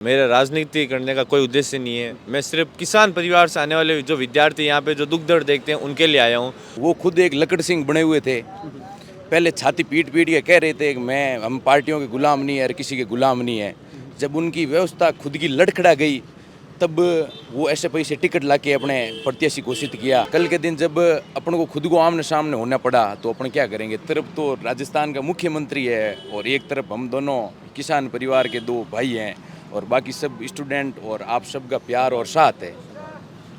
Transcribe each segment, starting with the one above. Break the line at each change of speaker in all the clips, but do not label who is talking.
मेरा राजनीति करने का कोई उद्देश्य नहीं है। मैं सिर्फ किसान परिवार से आने वाले जो विद्यार्थी यहाँ पे जो दुख दर्द देखते हैं उनके लिए आया हूँ।
वो खुद एक लकड़ सिंह बने हुए थे। पहले छाती पीट पीट के कह रहे थे कि हम पार्टियों के गुलाम नहीं है और किसी के गुलाम नहीं है। जब उनकी व्यवस्था खुद की लड़खड़ा गई तब वो ऐसे पैसे टिकट लाके अपने प्रत्याशी घोषित किया। कल के दिन जब अपन को खुद को आमने सामने होना पड़ा तो अपन क्या करेंगे। तरफ तो राजस्थान का मुख्यमंत्री है और एक तरफ हम दोनों किसान परिवार के दो भाई हैं और बाकी सब स्टूडेंट और आप सबका प्यार और साथ है।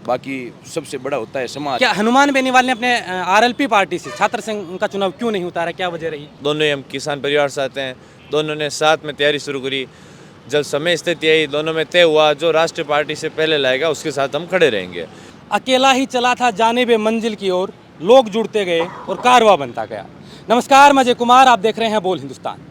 बाकी सबसे बड़ा होता है समाज।
क्या हनुमान बेनीवाल ने अपने आरएलपी पार्टी से छात्र संघ का चुनाव क्यों नहीं उतारा, क्या वजह रही?
दोनों ही हम किसान परिवार से आते हैं, दोनों ने साथ में तैयारी शुरू करी। जब समय स्थिति आई दोनों में तय हुआ जो राष्ट्रीय पार्टी से पहले लाएगा उसके साथ हम खड़े रहेंगे।
अकेला ही चला था जानिबे मंजिल की ओर, लोग जुड़ते गए और कारवां बनता गया। नमस्कार, मैं अजय कुमार, आप देख रहे हैं बोल हिंदुस्तान।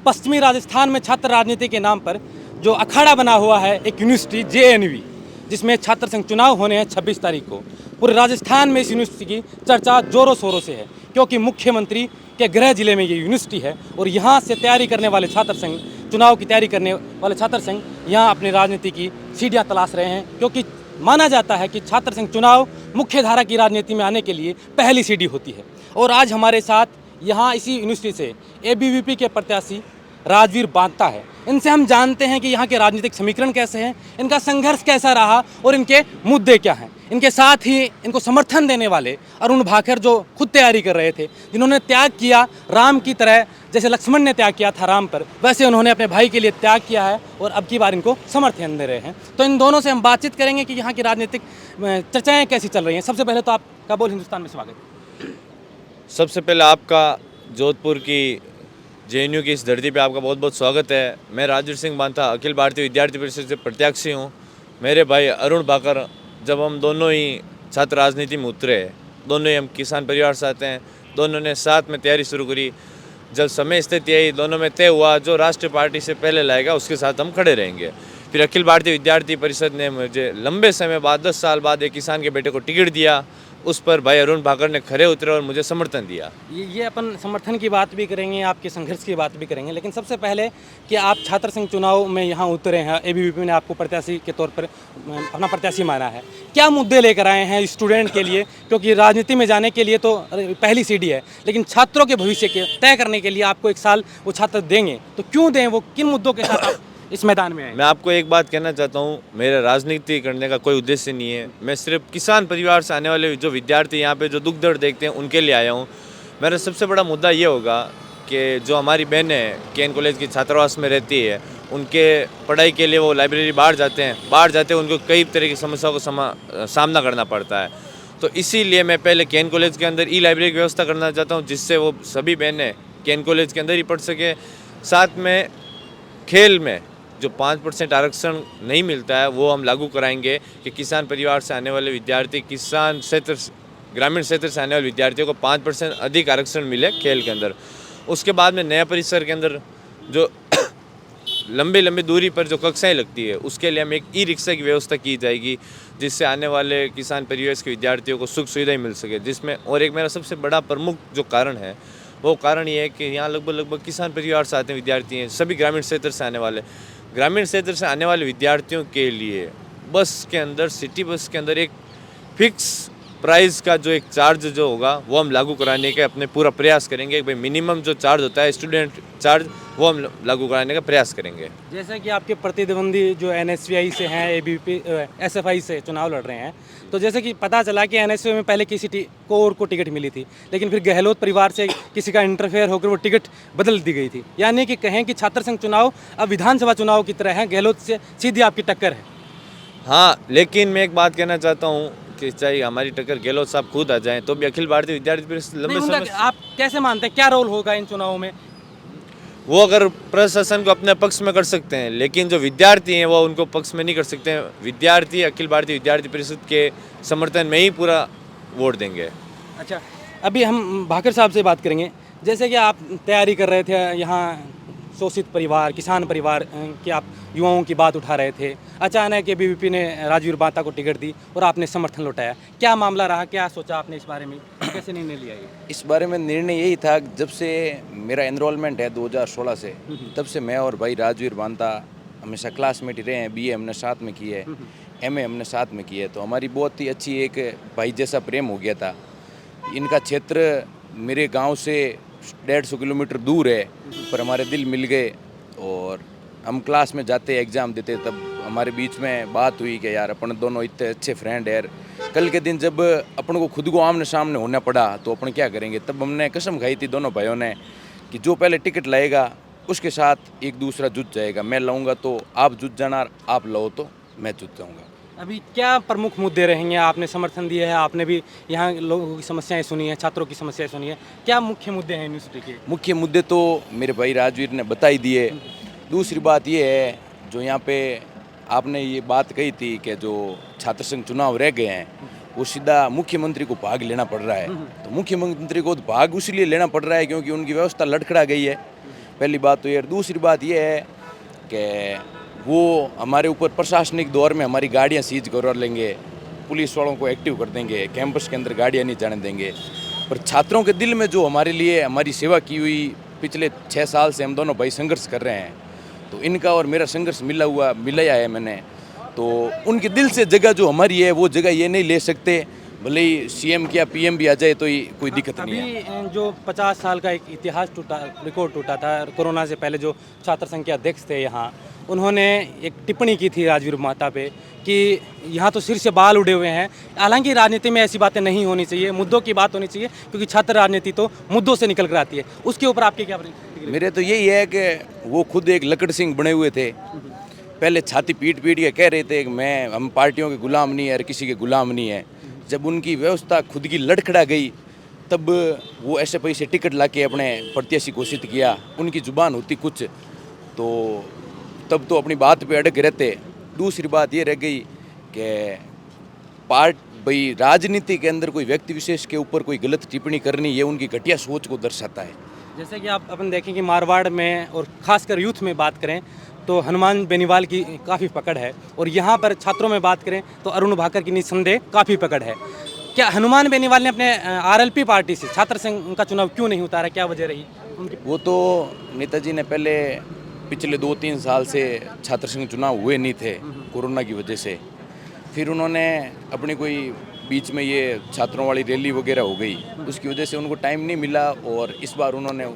पश्चिमी राजस्थान में छात्र राजनीति के नाम पर जो अखाड़ा बना हुआ है एक यूनिवर्सिटी जेएनवी, जिसमें छात्र संघ चुनाव होने हैं 26 तारीख को। पूरे राजस्थान में इस यूनिवर्सिटी की चर्चा जोरों शोरों से है क्योंकि मुख्यमंत्री के गृह जिले में ये यूनिवर्सिटी है और यहाँ से तैयारी करने वाले छात्र संघ, चुनाव की तैयारी करने वाले छात्र संघ यहाँ अपनी राजनीति की सीढ़ियाँ तलाश रहे हैं क्योंकि माना जाता है कि छात्र संघ चुनाव मुख्य धारा की राजनीति में आने के लिए पहली सीढ़ी होती है। और आज हमारे साथ यहाँ इसी यूनिवर्सिटी से एबीवीपी के प्रत्याशी राजवीर बांता है। इनसे हम जानते हैं कि यहाँ के राजनीतिक समीकरण कैसे हैं, इनका संघर्ष कैसा रहा और इनके मुद्दे क्या हैं। इनके साथ ही इनको समर्थन देने वाले अरुण भाकर जो खुद तैयारी कर रहे थे, जिन्होंने त्याग किया राम की तरह, जैसे लक्ष्मण ने त्याग किया था राम पर, वैसे उन्होंने अपने भाई के लिए त्याग किया है और अब की बार इनको समर्थन दे रहे हैं। तो इन दोनों से हम बातचीत करेंगे कि यहाँ की राजनीतिक चर्चाएँ कैसी चल रही हैं। सबसे पहले तो आपका बोल हिंदुस्तान में स्वागत।
सबसे पहले आपका जोधपुर की जेएनयू की इस धरती पे आपका बहुत बहुत स्वागत है। मैं राजवीर सिंह बांता अखिल भारतीय विद्यार्थी परिषद से प्रत्याशी हूँ। मेरे भाई अरुण भाकर, जब हम दोनों ही छात्र राजनीति में उतरे, दोनों ही हम किसान परिवार से आते हैं, दोनों ने साथ में तैयारी शुरू करी। जब समय स्थिति आई दोनों में तय हुआ जो राष्ट्रीय पार्टी से पहले लाएगा उसके साथ हम खड़े रहेंगे। फिर अखिल भारतीय विद्यार्थी परिषद ने मुझे लंबे समय बाद 10 साल बाद एक किसान के बेटे को टिकट दिया। उस पर भाई अरुण भाकर ने खरे उतरे और मुझे समर्थन दिया।
ये अपन समर्थन की बात भी करेंगे, आपके संघर्ष की बात भी करेंगे, लेकिन सबसे पहले कि आप छात्र संघ चुनाव में यहाँ उतरे हैं, एबीवीपी ने आपको प्रत्याशी के तौर पर अपना प्रत्याशी माना है। क्या मुद्दे लेकर आए हैं स्टूडेंट के लिए, क्योंकि राजनीति में जाने के लिए तो पहली सीढ़ी है, लेकिन छात्रों के भविष्य के तय करने के लिए आपको 1 साल वो छात्र देंगे, तो क्यों दें, वो किन मुद्दों के साथ आप इस मैदान में आए?
मैं आपको एक बात कहना चाहता हूँ, मेरा राजनीति करने का कोई उद्देश्य नहीं है। मैं सिर्फ किसान परिवार से आने वाले जो विद्यार्थी यहाँ पे जो दुख दर्द देखते हैं उनके लिए आया हूँ। मेरा सबसे बड़ा मुद्दा ये होगा कि जो हमारी बहनें केन कॉलेज की छात्रावास में रहती है, उनके पढ़ाई के लिए वो लाइब्रेरी बाहर जाते हैं उनको कई तरह की समस्याओं का सामना करना पड़ता है। तो इसीलिए मैं पहले केन कॉलेज के अंदर ई लाइब्रेरी की व्यवस्था करना चाहता हूँ, जिससे वो सभी बहनें केन कॉलेज के अंदर ही पढ़ सके। साथ में खेल में जो 5% आरक्षण नहीं मिलता है वो हम लागू कराएंगे कि किसान परिवार से आने वाले विद्यार्थी, किसान क्षेत्र, ग्रामीण क्षेत्र से आने वाले विद्यार्थियों को 5% अधिक आरक्षण मिले खेल के अंदर। उसके बाद में नया परिसर के अंदर जो लंबी दूरी पर जो कक्षाएं लगती है उसके लिए हम एक ई रिक्शा की व्यवस्था की जाएगी, जिससे आने वाले किसान परिवेश के विद्यार्थियों को सुख सुविधाएं मिल सके। जिसमें और एक मेरा सबसे बड़ा प्रमुख जो कारण है वो कारण ये है कि यहाँ लगभग किसान परिवार से आते हैं विद्यार्थी हैं, सभी ग्रामीण क्षेत्र से आने वाले विद्यार्थियों के लिए बस के अंदर, सिटी बस के अंदर एक फिक्स प्राइस का जो एक चार्ज जो होगा वो हम लागू कराने के अपने पूरा प्रयास करेंगे। भाई मिनिमम जो चार्ज होता है स्टूडेंट चार्ज, वो हम लागू कराने का प्रयास करेंगे।
जैसे कि आपके प्रतिद्वंदी जो एनएसयूआई से हैं, एबीवीपी एसएफआई से चुनाव लड़ रहे हैं, तो जैसे कि पता चला कि एनएसयूआई में पहले किसी को टिकट मिली थी, लेकिन फिर गहलोत परिवार से किसी का इंटरफेयर होकर वो टिकट बदल दी गई थी। यानी कि कहें कि छात्र संघ चुनाव अब विधानसभा चुनाव की तरह है, गहलोत से सीधी आपकी टक्कर है।
हाँ, लेकिन मैं एक बात कहना चाहता हूँ कि चाहे हमारी टक्कर गहलोत साहब खुद आ जाएं तो भी अखिल भारतीय विद्यार्थी परिषद लंबे समय
आप कैसे मानते हैं क्या रोल होगा इन चुनावों में?
वो अगर प्रशासन को अपने पक्ष में कर सकते हैं, लेकिन जो विद्यार्थी हैं वो उनको पक्ष में नहीं कर सकते हैं। विद्यार्थी अखिल भारतीय विद्यार्थी परिषद के समर्थन में ही पूरा वोट देंगे।
अच्छा, अभी हम भाकर साहब से बात करेंगे। जैसे कि आप तैयारी कर रहे थे, यहाँ शोषित परिवार, किसान परिवार के आप युवाओं की बात उठा रहे थे, अचानक एबीवीपी ने राजवीर बांता को टिकट दी और आपने समर्थन लौटाया। क्या मामला रहा, क्या सोचा आपने इस बारे में, कैसे निर्णय लिया ये?
इस बारे में निर्णय यही था, जब से मेरा एनरोलमेंट है 2016 से, तब से मैं और भाई राजवीर बांता हमेशा क्लासमेट ही रहे हैं, बीए हमने साथ में की है, एमए हमने साथ में की है, तो हमारी बहुत ही अच्छी एक भाई जैसा प्रेम हो गया था। इनका क्षेत्र मेरे गांव से 150 किलोमीटर दूर है, पर हमारे दिल मिल गए और हम क्लास में जाते एग्ज़ाम देते, तब हमारे बीच में बात हुई कि यार अपन दोनों इतने अच्छे फ्रेंड है, कल के दिन जब अपन को खुद को आमने सामने होना पड़ा तो अपन क्या करेंगे। तब हमने कसम खाई थी दोनों भाइयों ने कि जो पहले टिकट लाएगा उसके साथ एक दूसरा जुट जाएगा, मैं लाऊंगा तो आप जुट जाना, आप लो तो मैं जुट जाऊंगा।
अभी क्या प्रमुख मुद्दे रहेंगे? आपने समर्थन दिया है, आपने भी यहाँ लोगों की समस्याएं सुनी है, छात्रों की समस्याएं सुनी है, क्या मुख्य मुद्दे हैं यूनिवर्सिटी के?
मुख्य मुद्दे तो मेरे भाई राजवीर ने बता ही दिए। दूसरी बात ये है, जो यहाँ पे आपने ये बात कही थी कि जो छात्र संघ चुनाव रह गए हैं वो सीधा मुख्यमंत्री को भाग लेना पड़ रहा है। तो मुख्यमंत्री को भाग इसलिए लेना पड़ रहा है क्योंकि उनकी व्यवस्था लड़खड़ा गई है, पहली बात तो ये। दूसरी बात ये है कि वो हमारे ऊपर प्रशासनिक दौर में हमारी गाड़ियाँ सीज करवा लेंगे, पुलिस वालों को एक्टिव कर देंगे, कैंपस के अंदर गाड़ियाँ नहीं जाने देंगे। पर छात्रों के दिल में जो हमारे लिए हमारी सेवा की हुई पिछले 6 साल से हम दोनों भाई संघर्ष कर रहे हैं, तो इनका और मेरा संघर्ष मिलाया है मैंने, तो उनके दिल से जगह जो हमारी है वो जगह ये नहीं ले सकते, भले ही सीएम क्या पीएम भी आ जाए तो ये कोई दिक्कत नहीं है।
अभी जो 50 साल का एक इतिहास रिकॉर्ड टूटा था, कोरोना से पहले जो छात्र संघ के अध्यक्ष थे यहाँ, उन्होंने एक टिप्पणी की थी राजवीर माता पे कि यहाँ तो सिर से बाल उड़े हुए हैं। हालांकि राजनीति में ऐसी बातें नहीं होनी चाहिए, मुद्दों की बात होनी चाहिए, क्योंकि छात्र राजनीति तो मुद्दों से निकल कर आती है। उसके ऊपर आपके क्या प्रतिक्रिया?
मेरे तो यही है कि वो खुद एक लकड़ सिंह बने हुए थे, पहले छाती पीट पीट के कह रहे थे कि हम पार्टियों के गुलाम नहीं है और किसी के गुलाम नहीं है। जब उनकी व्यवस्था खुद की लड़खड़ा गई तब वो ऐसे पैसे टिकट लाके अपने प्रत्याशी घोषित किया, उनकी जुबान होती कुछ, तो तब तो अपनी बात पे अड़क रहते। दूसरी बात ये रह गई कि भाई राजनीति के अंदर कोई व्यक्ति विशेष के ऊपर कोई गलत टिप्पणी करनी, ये उनकी घटिया सोच को दर्शाता है।
जैसे कि आप अपन देखें कि मारवाड़ में और ख़ासकर यूथ में बात करें तो हनुमान बेनीवाल की काफ़ी पकड़ है, और यहाँ पर छात्रों में बात करें तो अरुण भाकर की निस्संदेह काफ़ी पकड़ है। क्या हनुमान बेनीवाल ने अपने आरएलपी पार्टी से छात्र संघ का चुनाव क्यों नहीं उतारा, क्या वजह रही उनकी?
वो तो नेताजी ने पहले पिछले 2-3 साल से छात्र संघ चुनाव हुए नहीं थे कोरोना की वजह से, फिर उन्होंने अपनी कोई बीच में ये छात्रों वाली रैली वगैरह हो गई, उसकी वजह से उनको टाइम नहीं मिला, और इस बार उन्होंने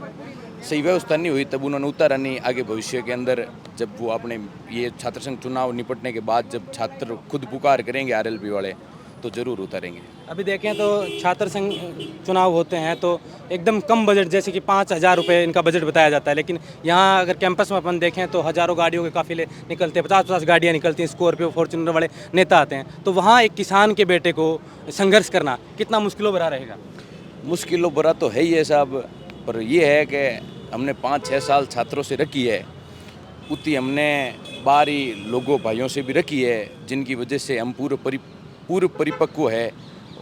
सही व्यवस्था नहीं हुई तब उन्होंने उतारा नहीं। आगे भविष्य के अंदर जब वो अपने ये छात्र संघ चुनाव निपटने के बाद जब छात्र खुद पुकार करेंगे आरएलपी वाले तो ज़रूर उतारेंगे।
अभी देखें तो छात्र संघ चुनाव होते हैं तो एकदम कम बजट, जैसे कि 5,000 रुपये इनका बजट बताया जाता है, लेकिन यहाँ अगर कैंपस में अपन देखें तो हज़ारों गाड़ियों के काफिले निकलते हैं, 50-50 गाड़ियाँ निकलती हैं, स्कॉर्पियो फॉर्च्यूनर वाले नेता आते हैं, तो वहाँ एक किसान के बेटे को संघर्ष करना कितना मुश्किलों भरा रहेगा?
मुश्किलों भरा तो है ही है साहब, पर यह है कि हमने 5-6 साल छात्रों से रखी है, उतनी हमने बाहरी लोगों भाइयों से भी रखी है, जिनकी वजह से हम पूर्व परिपक्व है,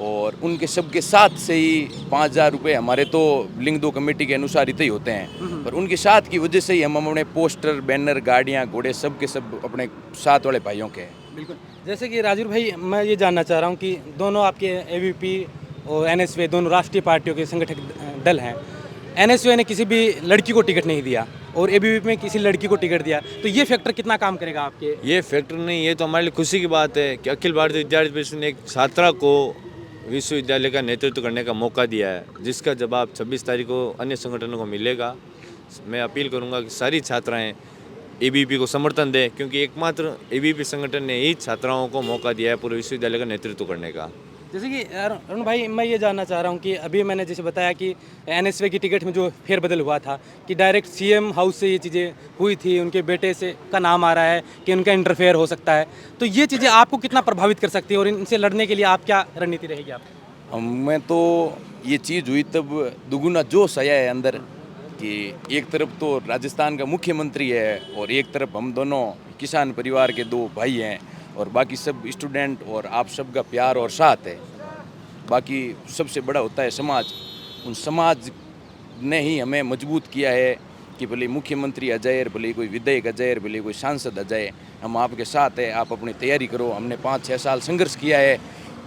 और उनके सबके साथ से ही 5,000 रुपये हमारे तो लिंग 2 कमेटी के अनुसार ही होते हैं, पर उनके साथ की वजह से ही हम अपने पोस्टर, बैनर, गाड़ियाँ, घोड़े सब के सब अपने साथ वाले भाइयों के हैं।
बिल्कुल। जैसे कि राजवीर भाई, मैं ये जानना चाह रहा हूँ कि दोनों आपके एबीपी और एनएसवे दोनों राष्ट्रीय पार्टियों के संगठक दल हैं। एनएसवे ने किसी भी लड़की को टिकट नहीं दिया और एबीवीपी में किसी लड़की को टिकट दिया, तो ये फैक्टर कितना काम करेगा आपके?
ये फैक्टर नहीं, ये तो हमारे लिए खुशी की बात है कि अखिल भारतीय विद्यार्थी परिषद ने एक छात्रा को विश्वविद्यालय का नेतृत्व करने का मौका दिया है, जिसका जवाब 26 तारीख को अन्य संगठनों को मिलेगा। मैं अपील करूंगा कि सारी छात्राएं एबीवीपी को समर्थन दें, क्योंकि एकमात्र एबीवीपी संगठन ने ही छात्राओं को मौका दिया है पूरे विश्वविद्यालय का नेतृत्व करने का।
जैसे कि अरुण भाई, मैं ये जानना चाह रहा हूँ कि अभी मैंने जैसे बताया कि एनएसवे की टिकट में जो फेरबदल हुआ था कि डायरेक्ट सीएम हाउस से ये चीज़ें हुई थी, उनके बेटे से का नाम आ रहा है कि उनका इंटरफेयर हो सकता है, तो ये चीज़ें आपको कितना प्रभावित कर सकती है और इनसे लड़ने के लिए आप क्या रणनीति रहेगी आप?
मैं तो ये चीज़ हुई तब दुगुना जोश आया है अंदर कि एक तरफ तो राजस्थान का मुख्यमंत्री है और एक तरफ हम दोनों किसान परिवार के 2 भाई हैं और बाकी सब स्टूडेंट और आप सबका प्यार और साथ है। बाकी सबसे बड़ा होता है समाज, उन समाज ने ही हमें मजबूत किया है कि भले मुख्यमंत्री आ जाए, भले कोई विधायक आ जाए, भले कोई सांसद आ जाए, हम आपके साथ हैं, आप अपनी तैयारी करो। हमने 5-6 साल संघर्ष किया है,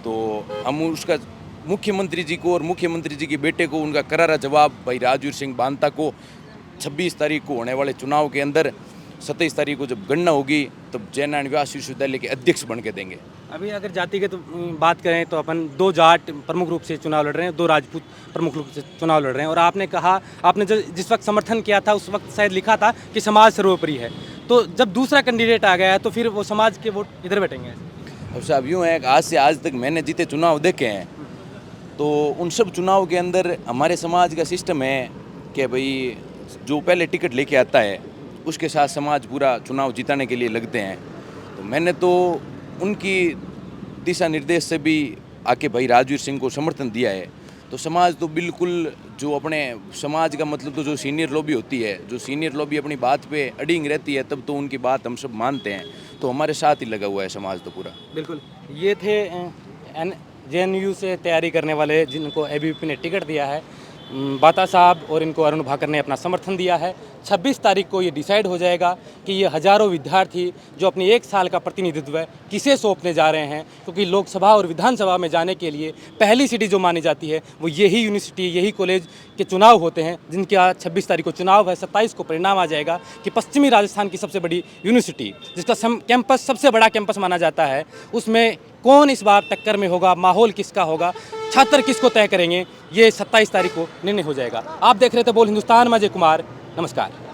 तो हम उसका मुख्यमंत्री जी को और मुख्यमंत्री जी के बेटे को उनका करारा जवाब भाई राजवीर सिंह बांता को 26 तारीख को होने वाले चुनाव के अंदर 27 तारीख को जब गणना होगी तब जयनारायण व्यास विश्वविद्यालय के अध्यक्ष बन के देंगे।
अभी अगर जातिगत बात करें तो अपन 2 जाट प्रमुख रूप से चुनाव लड़ रहे हैं, 2 राजपूत प्रमुख रूप से चुनाव लड़ रहे हैं, और आपने कहा, आपने जिस वक्त समर्थन किया था उस वक्त शायद लिखा था कि समाज सर्वोपरि है, तो जब दूसरा कैंडिडेट आ गया है तो फिर वो समाज के वोट इधर बैठेंगे?
अब साहब यूँ है कि आज से आज तक मैंने जितने चुनाव देखे हैं तो उन सब चुनाव के अंदर हमारे समाज का सिस्टम है कि भाई जो पहले टिकट लेके आता है उसके साथ समाज पूरा चुनाव जिताने के लिए लगते हैं। तो मैंने तो उनकी दिशा निर्देश से भी आके भाई राजवीर सिंह को समर्थन दिया है। तो समाज तो बिल्कुल जो अपने समाज का मतलब तो जो सीनियर लॉबी होती है, जो सीनियर लॉबी अपनी बात पे अडिंग रहती है तब तो उनकी बात हम सब मानते हैं, तो हमारे साथ ही लगा हुआ है समाज तो पूरा।
बिल्कुल, ये थे JNU से तैयारी करने वाले जिनको ABVP ने टिकट दिया है, बाता साहब, और इनको अरुण भाकर ने अपना समर्थन दिया है। 26 तारीख को ये डिसाइड हो जाएगा कि ये हज़ारों विद्यार्थी जो अपनी 1 साल का प्रतिनिधित्व किसे सौंपने जा रहे हैं, क्योंकि लोकसभा और विधानसभा में जाने के लिए पहली सिटी जो मानी जाती है वो यही यूनिवर्सिटी, यही कॉलेज के चुनाव होते हैं, जिनके आज 26 तारीख को चुनाव है। 27 को परिणाम आ जाएगा कि पश्चिमी राजस्थान की सबसे बड़ी यूनिवर्सिटी, जिसका कैंपस सबसे बड़ा कैंपस माना जाता है, उसमें कौन इस बार टक्कर में होगा, माहौल किसका होगा, छात्र किसको तय करेंगे, ये 27 तारीख को निर्णय हो जाएगा। आप देख रहे थे बोल हिंदुस्तान, मैं अजय कुमार, नमस्कार।